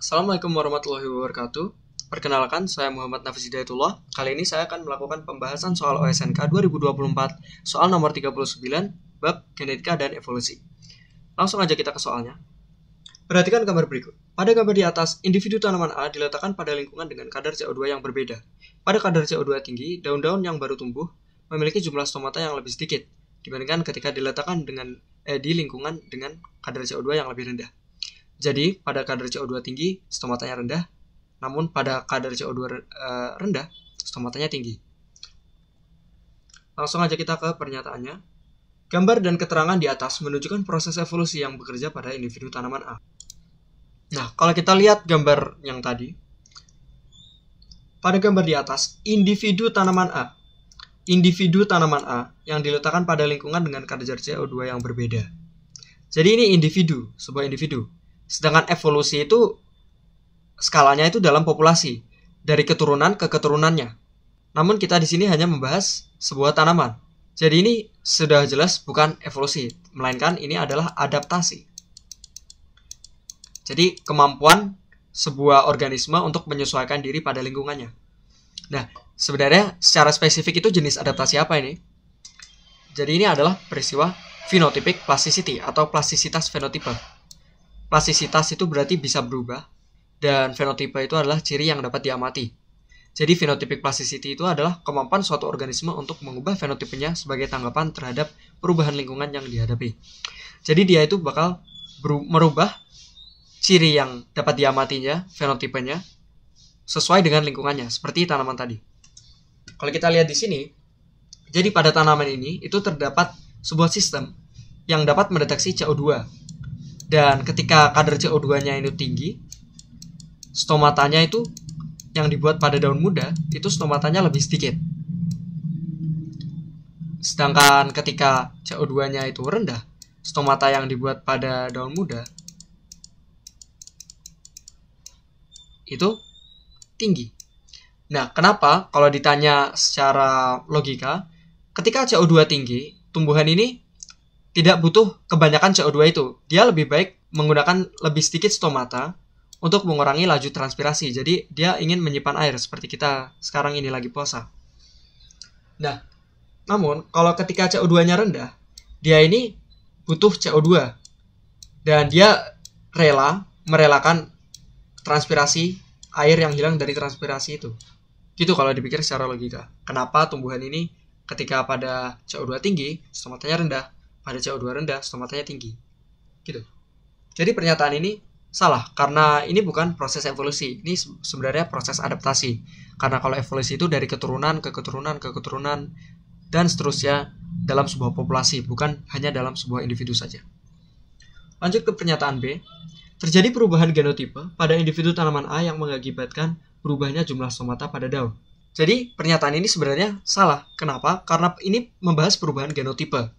Assalamualaikum warahmatullahi wabarakatuh. Perkenalkan, saya Muhammad Nafis Hidayatullah. Kali ini saya akan melakukan pembahasan soal OSNK 2024, soal nomor 39, bab genetika dan evolusi. Langsung aja kita ke soalnya. Perhatikan gambar berikut. Pada gambar di atas, individu tanaman A diletakkan pada lingkungan dengan kadar CO2 yang berbeda. Pada kadar CO2 tinggi, daun-daun yang baru tumbuh memiliki jumlah stomata yang lebih sedikit dibandingkan ketika diletakkan di lingkungan dengan kadar CO2 yang lebih rendah. Jadi, pada kadar CO2 tinggi, stomatanya rendah, namun pada kadar CO2 rendah, stomatanya tinggi. Langsung aja kita ke pernyataannya. Gambar dan keterangan di atas menunjukkan proses evolusi yang bekerja pada individu tanaman A. Nah, kalau kita lihat gambar yang tadi, pada gambar di atas, individu tanaman A yang diletakkan pada lingkungan dengan kadar CO2 yang berbeda. Jadi ini individu, sebuah individu. Sedangkan evolusi itu skalanya itu dalam populasi, dari keturunan ke keturunannya. Namun kita di sini hanya membahas sebuah tanaman. Jadi ini sudah jelas bukan evolusi, melainkan ini adalah adaptasi. Jadi kemampuan sebuah organisme untuk menyesuaikan diri pada lingkungannya. Nah, sebenarnya secara spesifik itu jenis adaptasi apa ini? Jadi ini adalah peristiwa phenotypic plasticity atau plastisitas fenotipe. Plastisitas itu berarti bisa berubah, dan fenotipe itu adalah ciri yang dapat diamati. Jadi phenotypic plasticity itu adalah kemampuan suatu organisme untuk mengubah fenotipenya sebagai tanggapan terhadap perubahan lingkungan yang dihadapi. Jadi dia itu bakal merubah ciri yang dapat diamatinya, fenotipenya, sesuai dengan lingkungannya, seperti tanaman tadi. Kalau kita lihat di sini, jadi pada tanaman ini itu terdapat sebuah sistem yang dapat mendeteksi CO2. Dan ketika kadar CO2-nya itu tinggi, stomatanya itu yang dibuat pada daun muda, itu stomatanya lebih sedikit. Sedangkan ketika CO2-nya itu rendah, stomata yang dibuat pada daun muda itu tinggi. Nah, kenapa? Kalau ditanya secara logika, ketika CO2 tinggi, tumbuhan ini tidak butuh kebanyakan CO2 itu. Dia lebih baik menggunakan lebih sedikit stomata untuk mengurangi laju transpirasi. Jadi dia ingin menyimpan air seperti kita sekarang ini lagi puasa. Nah, namun kalau ketika CO2-nya rendah, dia ini butuh CO2. Dan dia merelakan transpirasi air yang hilang dari transpirasi itu. Gitu kalau dipikir secara logika. Kenapa tumbuhan ini ketika pada CO2 tinggi, stomatanya rendah, pada CO2 rendah, stomatanya tinggi. Gitu. Jadi pernyataan ini salah, karena ini bukan proses evolusi. Ini sebenarnya proses adaptasi. Karena kalau evolusi itu dari keturunan ke keturunan ke keturunan, dan seterusnya dalam sebuah populasi, bukan hanya dalam sebuah individu saja. Lanjut ke pernyataan B. Terjadi perubahan genotipe pada individu tanaman A yang mengakibatkan berubahnya jumlah stomata pada daun. Jadi pernyataan ini sebenarnya salah. Kenapa? Karena ini membahas perubahan genotipe.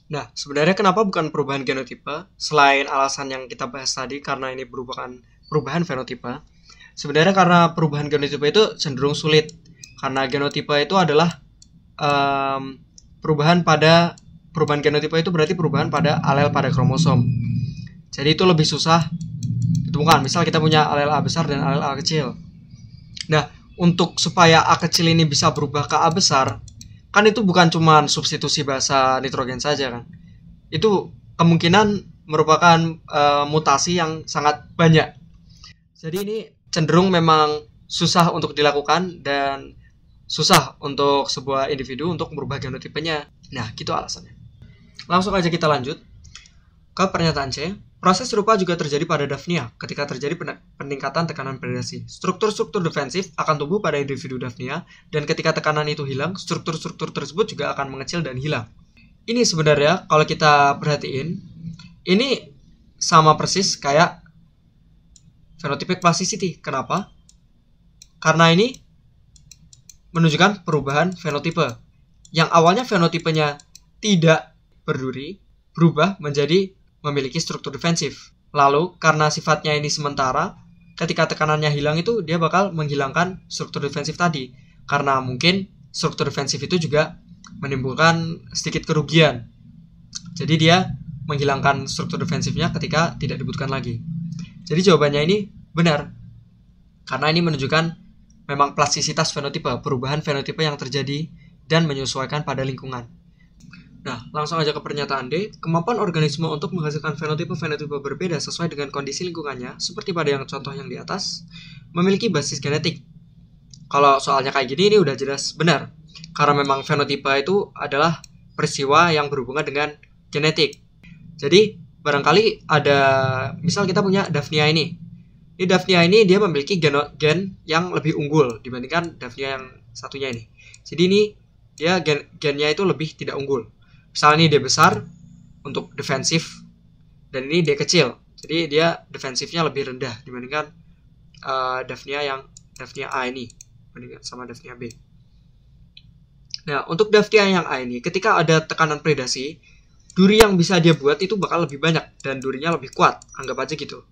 Nah, sebenarnya kenapa bukan perubahan genotipe? Selain alasan yang kita bahas tadi, karena ini merupakan perubahan fenotipe. Sebenarnya karena perubahan genotipe itu cenderung sulit. Karena genotipe itu adalah perubahan genotipe itu berarti perubahan pada alel pada kromosom. Jadi itu lebih susah ditemukan. Misal kita punya alel A besar dan alel A kecil. Nah, untuk supaya A kecil ini bisa berubah ke A besar, kan itu bukan cuma substitusi basa nitrogen saja kan. Itu kemungkinan merupakan mutasi yang sangat banyak. Jadi ini cenderung memang susah untuk dilakukan dan susah untuk sebuah individu untuk merubah genotipenya. Nah, gitu alasannya. Langsung aja kita lanjut ke pernyataan C. Proses serupa juga terjadi pada Daphnia ketika terjadi peningkatan tekanan predasi. Struktur-struktur defensif akan tumbuh pada individu Daphnia, dan ketika tekanan itu hilang, struktur-struktur tersebut juga akan mengecil dan hilang. Ini sebenarnya kalau kita perhatiin, ini sama persis kayak phenotypic plasticity. Kenapa? Karena ini menunjukkan perubahan fenotipe. Yang awalnya fenotipenya tidak berduri, berubah menjadi memiliki struktur defensif. Lalu, karena sifatnya ini sementara, ketika tekanannya hilang itu, dia bakal menghilangkan struktur defensif tadi. Karena mungkin struktur defensif itu juga menimbulkan sedikit kerugian. Jadi dia menghilangkan struktur defensifnya ketika tidak dibutuhkan lagi. Jadi jawabannya ini benar. Karena ini menunjukkan memang plastisitas fenotipe, perubahan fenotipe yang terjadi dan menyesuaikan pada lingkungan. Nah, langsung aja ke pernyataan D. Kemampuan organisme untuk menghasilkan fenotipe-fenotipe berbeda sesuai dengan kondisi lingkungannya, seperti pada yang contoh yang di atas, memiliki basis genetik. Kalau soalnya kayak gini, ini udah jelas benar. Karena memang fenotipe itu adalah peristiwa yang berhubungan dengan genetik. Jadi, barangkali ada, misal kita punya Daphnia ini. Di Daphnia ini dia memiliki gen yang lebih unggul dibandingkan Daphnia yang satunya ini. Jadi ini dia gennya itu lebih tidak unggul. Misalnya ini dia besar untuk defensif dan ini dia kecil. Jadi dia defensifnya lebih rendah dibandingkan Daphnia A ini dibandingkan sama Daphnia B. Nah, untuk Daphnia yang A ini ketika ada tekanan predasi, duri yang bisa dia buat itu bakal lebih banyak dan durinya lebih kuat, anggap aja gitu.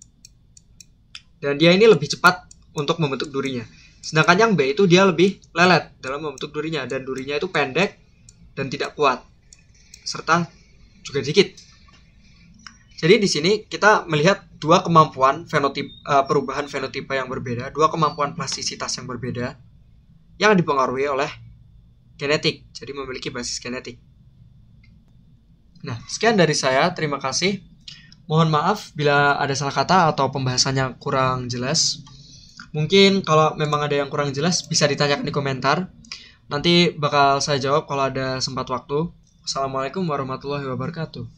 Dan dia ini lebih cepat untuk membentuk durinya. Sedangkan yang B itu dia lebih lelet dalam membentuk durinya dan durinya itu pendek dan tidak kuat serta juga dikit. Jadi di sini kita melihat dua kemampuan perubahan fenotipe yang berbeda, dua kemampuan plastisitas yang berbeda yang dipengaruhi oleh genetik. Jadi memiliki basis genetik. Nah, sekian dari saya. Terima kasih. Mohon maaf bila ada salah kata atau pembahasannya kurang jelas. Mungkin kalau memang ada yang kurang jelas bisa ditanyakan di komentar. Nanti bakal saya jawab kalau ada sempat waktu. Assalamualaikum warahmatullahi wabarakatuh.